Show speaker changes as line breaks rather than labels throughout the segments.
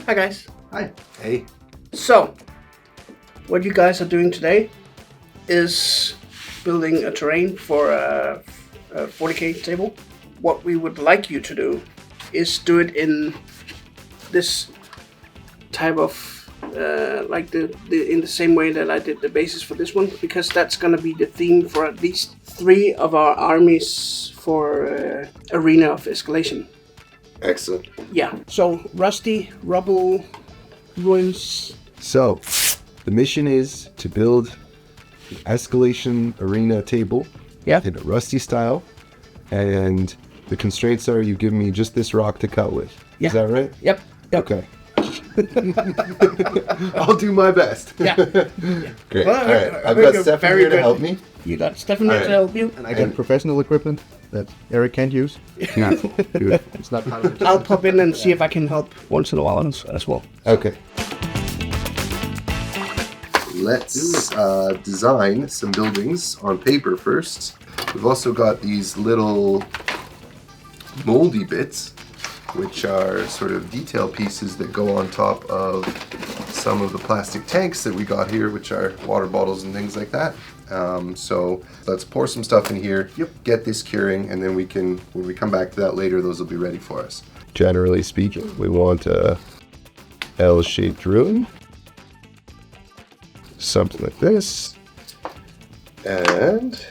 Hi guys.
Hi. Hey.
So, what you guys are doing today is building a terrain for a 40k table. What we would like you to do is do it in this type of like in the same way that I did the basis for this one, because that's gonna be the theme for at least 3 of our armies for Arena of Escalation.
Excellent.
Yeah. So rusty, rubble, ruins.
So, the mission is to build an escalation arena table in a rusty style, and the constraints are you give me just this rock to cut with.
Yeah.
Is that right?
Yep.
Okay. I'll do my best.
Yeah.
Great.
Well,
all right. I've got Steffen here to help me.
You got Steffen here to help you.
And I got professional equipment that Eric can't use.
Yeah. Good.
It's not part of it.
I'll pop in and see if I can help once in a while as well.
Okay. Let's design some buildings on paper first. We've also got these little moldy bits, which are sort of detail pieces that go on top of some of the plastic tanks that we got here, which are water bottles and things like that. So let's pour some stuff in here, get this curing, and then we can, when we come back to that later, those will be ready for us. Generally speaking, we want a L-shaped ruin, something like this, and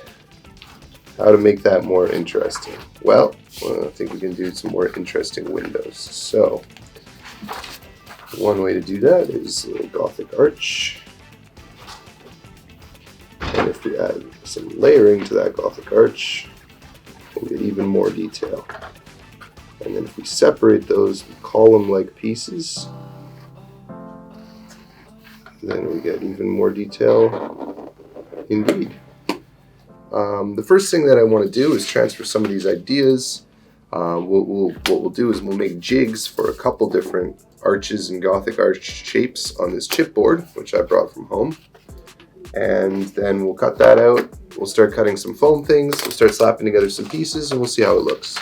how to make that more interesting. Well, I think we can do some more interesting windows. So one way to do that is a little Gothic Arch. And if we add some layering to that Gothic Arch, we'll get even more detail. And then if we separate those column-like pieces, then we get even more detail indeed. The first thing that I want to do is transfer some of these ideas. What we'll do is we'll make jigs for a couple different arches and Gothic arch shapes on this chipboard, which I brought from home. And then we'll cut that out. We'll start cutting some foam things. We'll start slapping together some pieces, and we'll see how it looks.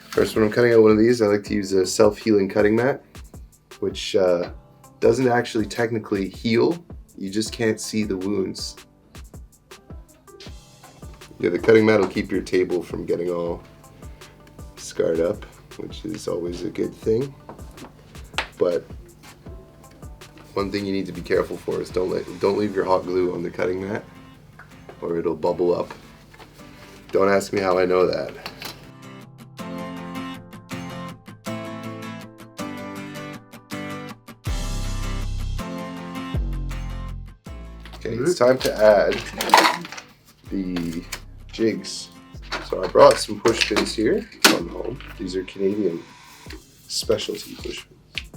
First, when I'm cutting out one of these, I like to use a self-healing cutting mat, which doesn't actually technically heal. You just can't see the wounds. Yeah, the cutting mat will keep your table from getting all scarred up, which is always a good thing. But one thing you need to be careful for is don't leave your hot glue on the cutting mat, or it'll bubble up. Don't ask me how I know that. Okay, it's time to add the jigs. So I brought some push pins here from home. These are Canadian specialty push pins.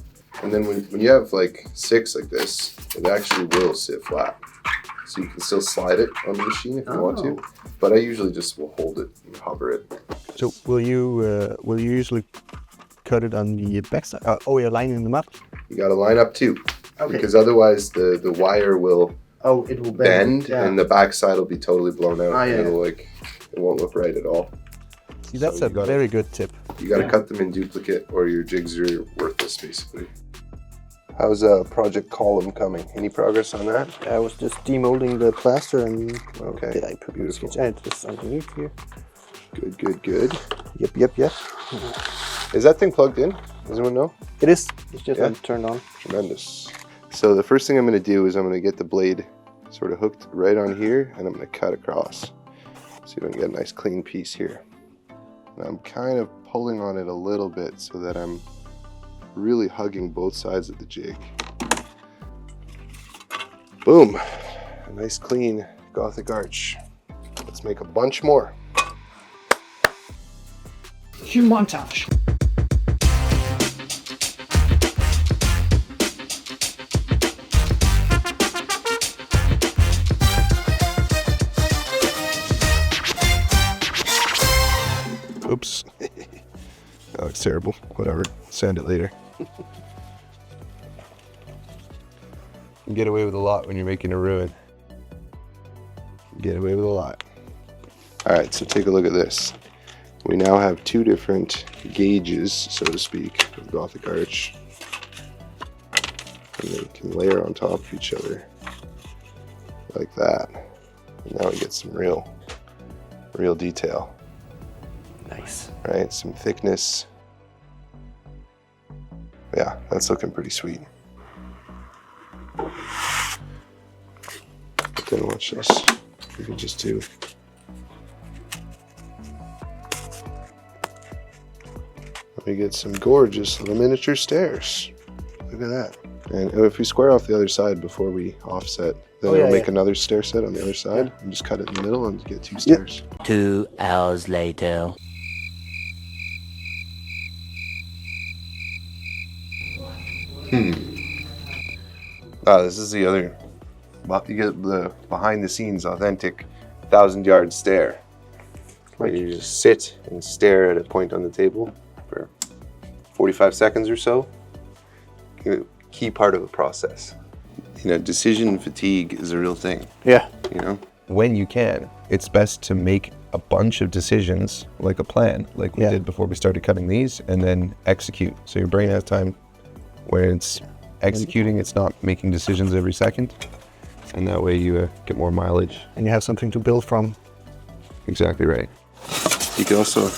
And then when you have like 6 like this, it actually will sit flat. So you can still slide it on the machine if you want to. But I usually just will hold it and hover it.
So will you usually cut it on the backside? You're lining them up?
You gotta line up too. Okay. Because otherwise the wire will
It will bend,
and the backside will be totally blown out.
Yeah.
And it won't look right at all.
See, that's a very good tip.
You got to cut them in duplicate, or your jigs are worthless, basically. How's Project Column coming? Any progress on that?
I was just demolding the plaster and
Okay,
I put
beautiful.
it's just underneath here.
Good.
Yep.
Is that thing plugged in? Does anyone know?
It is. It's just turned on.
Tremendous. So the first thing I'm going to do is I'm going to get the blade sort of hooked right on here, and I'm going to cut across. So you don't get a nice clean piece here. And I'm kind of pulling on it a little bit so that I'm really hugging both sides of the jig. Boom! A nice clean Gothic arch. Let's make a bunch more.
Cue montage.
Oops. Oh, it's terrible. Whatever. Sand it later. You get away with a lot when you're making a ruin. You get away with a lot. All right, so take a look at this. We now have two different gauges, so to speak, of Gothic Arch. And they can layer on top of each other like that. And now we get some real detail.
Nice.
Right, some thickness. Yeah, that's looking pretty sweet. But then watch this. We can just do. We get some gorgeous little miniature stairs. Look at that. And if we square off the other side before we offset, then we'll make another stair set on the other side and just cut it in the middle and get two stairs.
2 hours later.
This is the other. You get the behind the scenes authentic 1,000-yard stare. Where you just sit and stare at a point on the table for 45 seconds or so. Key part of the process. You know, decision fatigue is a real thing.
Yeah.
You know, when you can, it's best to make a bunch of decisions, like a plan, like we did before we started cutting these, and then execute. So your brain has time where it's executing, it's not making decisions every second, and that way you get more mileage.
And you have something to build from.
Exactly right. You can also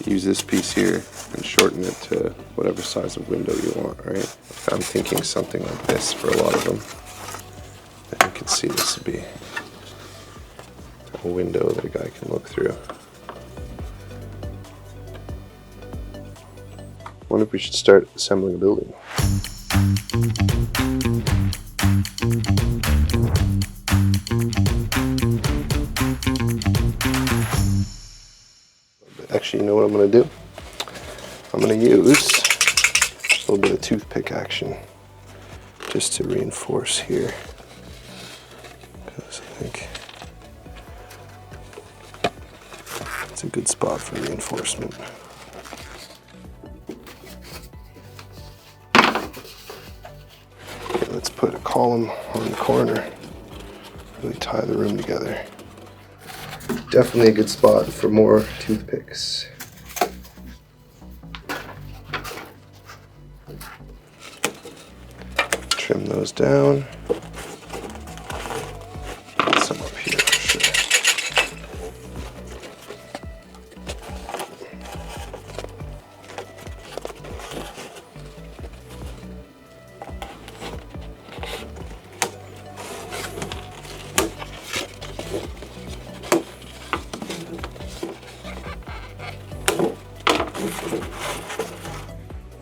use this piece here and shorten it to whatever size of window you want, right? I'm thinking something like this for a lot of them. And you can see this would be a window that a guy can look through. Wonder if we should start assembling a building. Actually, you know what I'm going to do? I'm going to use a little bit of toothpick action just to reinforce here, because I think it's a good spot for reinforcement. Okay, let's put a column on the corner, really tie the room together. Definitely a good spot for more toothpicks. Trim those down. Put some up here for sure.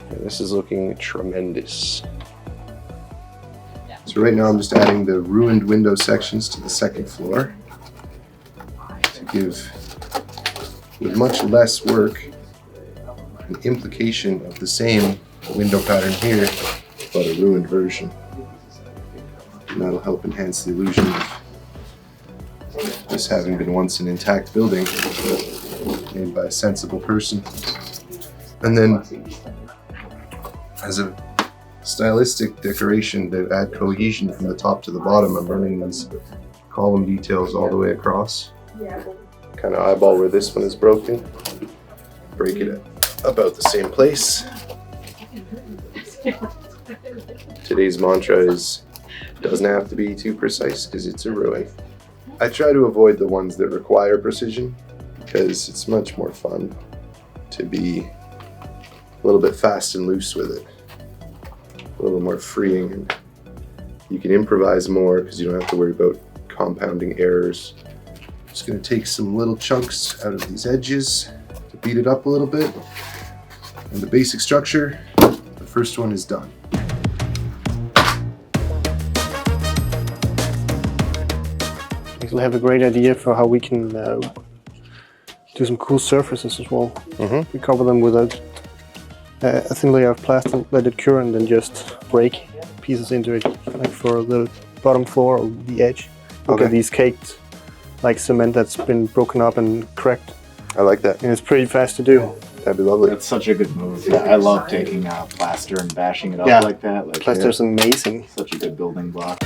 And this is looking tremendous. So right now I'm just adding the ruined window sections to the second floor to give, with much less work, an implication of the same window pattern here, but a ruined version. And that'll help enhance the illusion of this having been once an intact building made by a sensible person. And then, as a stylistic decoration to add cohesion from the top to the bottom, I'm running these column details all the way across. Kind of eyeball where this one is broken, break it at about the same place. Today's mantra is, doesn't have to be too precise because it's a ruin. I try to avoid the ones that require precision because it's much more fun to be a little bit fast and loose with it. A little more freeing, and you can improvise more because you don't have to worry about compounding errors. Just going to take some little chunks out of these edges to beat it up a little bit. And the basic structure, the first one is done.
We have a great idea for how we can do some cool surfaces as well. We cover them with a thin layer of plaster, let it cure, and then just break pieces into it, like for the bottom floor or the edge. Look at these caked, like cement that's been broken up and cracked.
I like that.
And it's pretty fast to do.
That'd be lovely.
That's such a good move. Yeah, I love taking plaster and bashing it up
Yeah.
like that. Like,
Plaster's amazing.
such a good building block.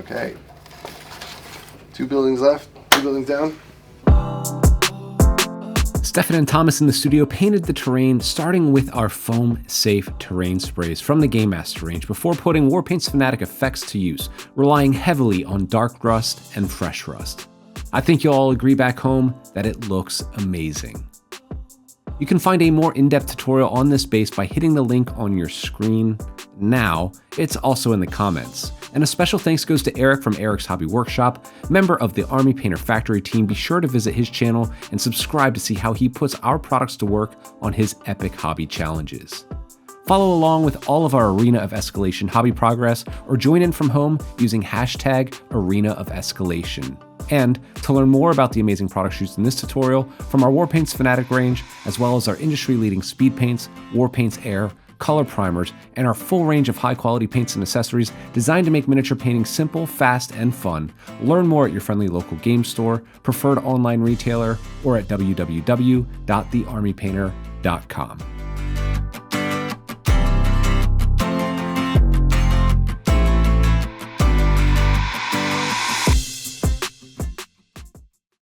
Okay. 2 buildings left, 2 buildings down.
Steffen and Thomas in the studio painted the terrain, starting with our foam-safe terrain sprays from the Game Master range before putting Warpaint's Fnatic effects to use, relying heavily on dark rust and fresh rust. I think you'll all agree back home that it looks amazing. You can find a more in-depth tutorial on this base by hitting the link on your screen now. It's also in the comments. And a special thanks goes to Eric from Eric's Hobby Workshop, member of the Army Painter Factory team. Be sure to visit his channel and subscribe to see how he puts our products to work on his epic hobby challenges. Follow along with all of our Arena of Escalation hobby progress or join in from home using hashtag Arena of Escalation. And to learn more about the amazing products used in this tutorial from our Warpaint's Fnatic range, as well as our industry-leading speed paints, Warpaint's Air, color primers, and our full range of high-quality paints and accessories designed to make miniature painting simple, fast, and fun, learn more at your friendly local game store, preferred online retailer, or at www.thearmypainter.com.